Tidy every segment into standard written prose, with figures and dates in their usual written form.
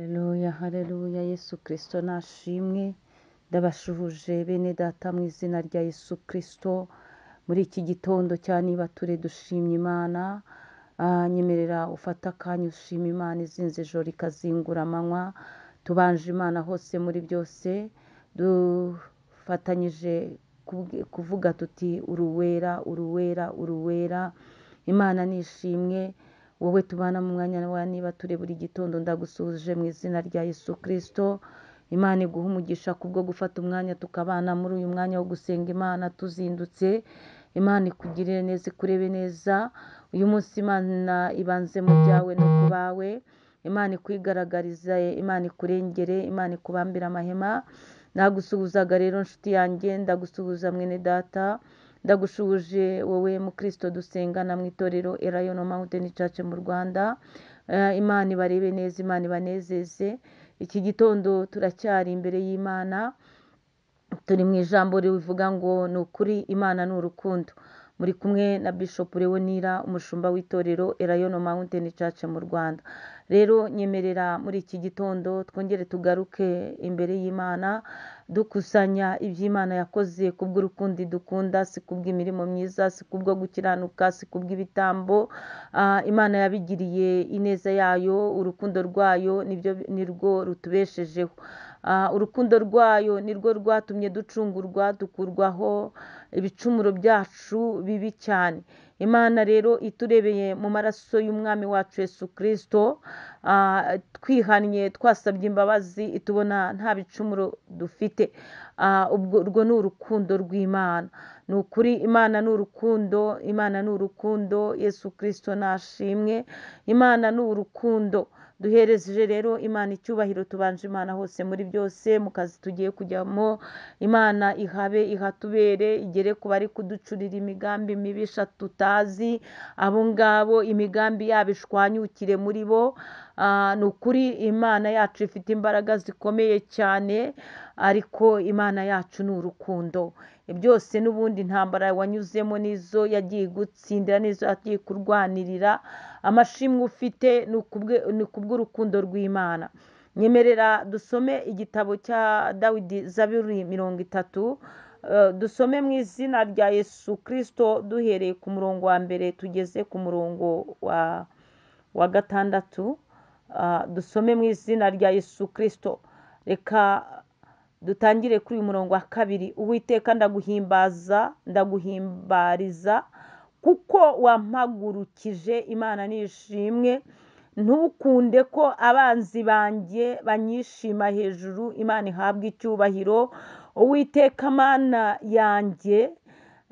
Haleluya, haleluya, Yesu Kristo nashimwe. Ndabashuhuje bene data mu izina rya Yesu Kristo. Muri iki gitondo cya nibature dushimye Imana. Nyemerera ufata akanya ushima Imana izinze ijoro ikazingura amanywa. Tubanje Imana hose muri byose. Dufatanyije kuvuga tuti uruwera, uruwera, uruwera. Imana nishimwe. Wowe tubana mu mwanya wa nibature buri gitondo ndagusuhuje mu izina rya Yesu Kristo. Imana iguha umugisha kubwo gufata umwanya tukabana muri uyu mwanya wo gusenga Imana tuzindutse. Imana ikugirire neza, ikurebe neza. Uyu munsi Imana ibanze mu byawe no ku bawe. Imana ikwigaragarize, Imana ikurengere, Imana ikubambire amahema. Nagusuhuzaga rero nshuti yanjye, ndagusuhuza mwene data. Ndagushuhuje wowe mu Kristo dusengana mu itorero Elayon Mountain Church mu Rwanda. Imana ibarebe neza, Imana ibanezeze. Iki gitondo turacyari imbere y'Imana. Turi mu ijambo rivuga ngo ni ukuri Imana ni urukundo. Muri kumwe na Bishop Leonira, umushumba w'itorero Elayon Mountain Church mu Rwanda. Rero nyemerera muri iki gitondo twongere tugaruke imbere y'Imana, dukusanya iby'Imana yakoze kubw'urukundo idukunda, si kubw'imirimo myiza, si kubwo gukiranuka, si kubw'ibitambo. Imana yabigiriye ineza yayo, urukundo rwayo nirwo rutubeshejeho. Urukundo rwayo nirwo rwatumye ducungurwa, dukurwaho ibicumuro byacu bibi cyane. Imana rero iturebeye mu maraso y'umwami wacu Yesu Kristo, twihannye twasabye imbabazi, itubona nta bicumuro dufite. Urwo ni urukundo rw'Imana. Ni ukuri Imana ni urukundo, Imana ni urukundo, Yesu Kristo nashimwe. Imana ni urukundo. Duhereje rero Imana icyubahiro, tubanje Imana hose muri byose. Mu kazi tugiye kujyamo, Imana ihabe, ihatubere, igere ku bari kuducurira imigambi mibisha tutazi. Abo ngabo imigambi yabo ishwanyukire muri bo. Ni ukuri Imana yacu ifite imbaraga zikomeye cyane, ariko Imana yacu ni urukundo. Byose n'ubundi intambara wanyuzemo nizo yagiye gutsindira, nizo yagiye kurwanirira. Amashimwe ufite ni kubw'urukundo rw'Imana. Nyemerera dusome igitabo cya Dawidi, Zaburi 30. Dusome mu izina rya Yesu Kristo duhereye ku murongo wa mbere tugeze ku murongo wa gatandatu. Dusome mu izina rya Yesu Kristo. Reka dutangire kuri uyu murongo wa kabiri. Uwiteka ndaguhimbaza, ndaguhimbariza kuko wampagurukije. Imana nishimwe. Ntukunde ko abanzi banjye banyishima hejuru. Imana ihabwe icyubahiro. Uwiteka Mana yanjye,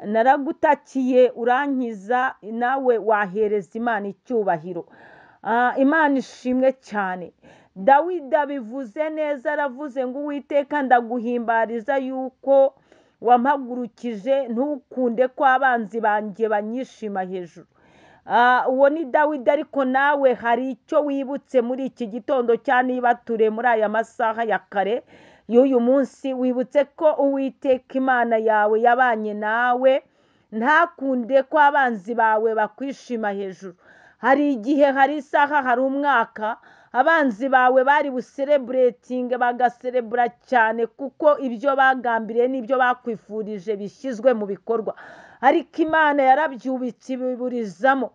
naragutakiye urankiza, nawe wahereza Imana icyubahiro. Imana ishimwe cyane. Dawidi abivuze neza, aravuze ngo Uwiteka ndaguhimbariza yuko wampagurukije, ntukunde ko abanzi banjye banyishima hejuru. Uwo ni Dawidi, ariko nawe hari icyo wibutse muri iki gitondo cya nibature muri aya masaha ya kare y'uyu munsi. Wibutse ko Uwiteka Imana yawe yabanye nawe, ntakunde ko abanzi bawe bakwishima hejuru. Hari igihe, hari isaha, hari umwaka abanzi bawe bari busereburetinge, bagaserebura cyane kuko ibyo bagambiriye n'ibyo bakwifurije bishyizwe mu bikorwa, ariko Imana yarabyubitse ibiburizamo.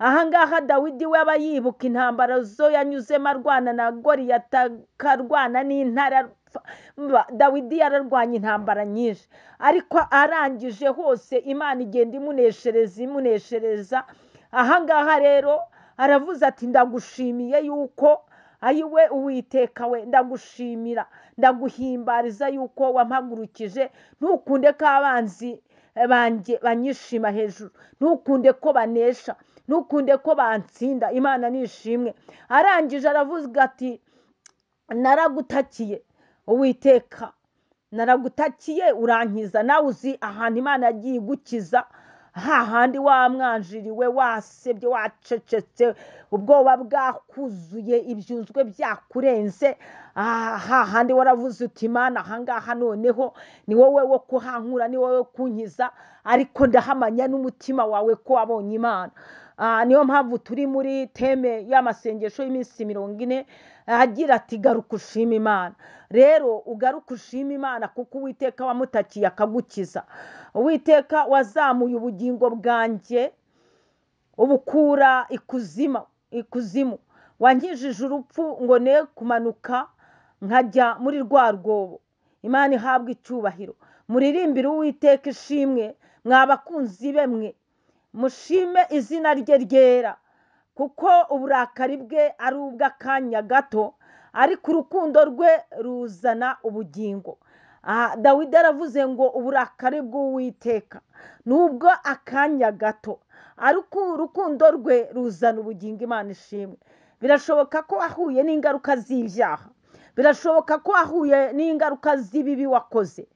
Ahangaha Dawidi we aba yibuka intambara zo yanyuzemo arwana na Goliyati, akarwana n'intare. Dawidi yararwanya intambara nyinshi, ariko arangije hose Imana igenda imuneshereza. Ahangaha rero aravuze ati ndagushimiye yuko ayiwe Uwiteka we, ndagushimira, ndaguhimbariza yuko wampagurukije. Ntukunde ko abanzi banjye banyishima hejuru, ntukunde ko banesha, ntukunde ko bantsinda. Imana nishimwe. Arangije aravuga ati naragutakiye Uwiteka, naragutakiye urankiza. Nawe uzi ahantu Imana yagiye igukiza, hahandi wamwanjiriwe, wasebye, wacecetse, ubwoba bwakuzuye, ibyunzwe byakurenze. Hahandi waravuze uti Imana ahangaha noneho ni wowe wo kuhankura, ni wowe wo kunkiza, ariko ndahamanya n'umutima wawe ko wabonye Imana. niyo mpamvu turi muri teme y'amasengesho y'iminsi 40 agira ati garuka ushima Imana. Rero ugaruka ushima Imana kuko Uwiteka wamutakiye akagukiza. Uwiteka wazamuye ubugingo bwanjye ubukura ikuzimu, wankijije urupfu ngo ne kumanuka nkajya muri rwa rwobo. Imana ihabwa icyubahiro. Muririmbire Uwiteka ishimwe, mwabakunzi be mwe, mushime izina rye ryera, kuko uburakari bwe ari ubw'akanya gato, ariko urukundo rwe ruzana ubugingo. Dawidi aravuze ngo uburakari bw'Uwiteka nubwo akanya gato, ariko urukundo rwe ruzana ubugingo. Imana ishimwe. Birashoboka ko wahuye n'ingaruka z'ibyaha, birashoboka ko wahuye n'ingaruka z'ibibi wakoze,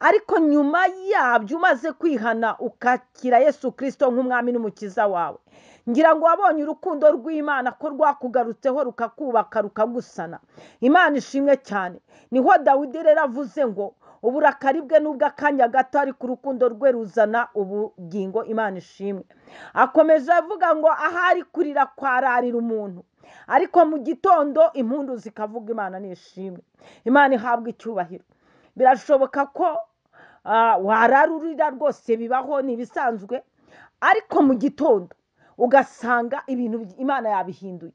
ariko nyuma yabyo umaze kwihana ukakira Yesu Kristo nk'umwami n'umukiza wawe, ngira ngo wabonye urukundo rw'Imana ko rwakugarutseho rukakubaka rukagusana. Imana ishimwe cyane. Niho Dawidi rero avuze ngo uburakari bwe n'ubw'akanya gato, ariko urukundo rwe ruzana ubugingo. Imana ishimwe. Akomeje avuga ngo ahari kurira kwararira umuntu, ariko mu gitondo impundu zikavuga. Imana nishimwe. Imana ihabwa icyubahiro. Birashoboka ko wararurira rwose, bibaho nibisanzwe, ariko mu gitondo ugasanga ibintu Imana yabihinduye,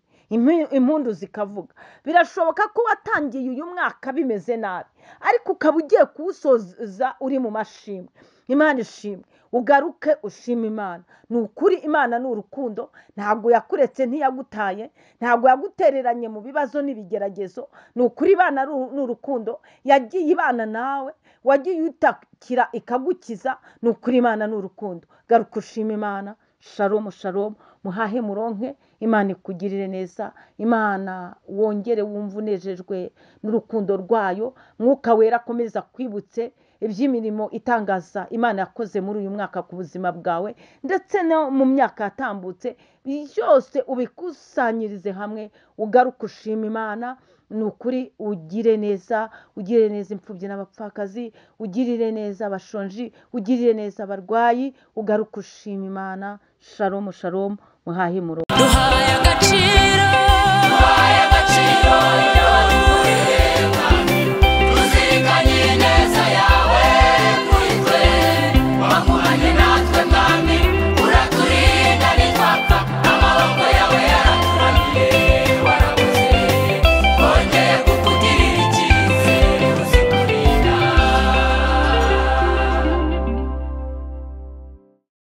impundu zikavuga. Birashoboka ko watangiye uyu mwaka bimeze nabi, ariko ukaba ugiye kuwusoza uri mu mashimwe. Imana ishimwe. Ugaruke ushima Imana. Ni ukuri Imana ni urukundo, ntabwo yakuretse ntiyagutaye, ntabwo yagutereranye mu bibazo n'ibigeragezo. Ni ukuri Imana ni urukundo, yagiye ibana nawe, wagiye utakira ikagukiza. Ni ukuri Imana ni urukundo. Garuka ushima Imana. Shalom shalom, muhahe muronke. Imana ikugirire neza. Imana wongere wumva unejejwe n'urukundo rwayo. Mwuka wera akomeza kwibutse iby'imirimo itangaza Imana yakoze muri uyu mwaka ku buzima bwawe, ndetse no mu myaka yatambutse. Byose ubikusanyirize hamwe, ugaruka ushima Imana. Ni ukuri ugire neza, ugirire neza imfubyi n'abapfakazi, ugirire neza abashonji, ugirire neza abarwayi. Ugaruka ushima Imana. Shalom shalom, muhahe muronke. Duhaye agaciro ibyo wadukoreye.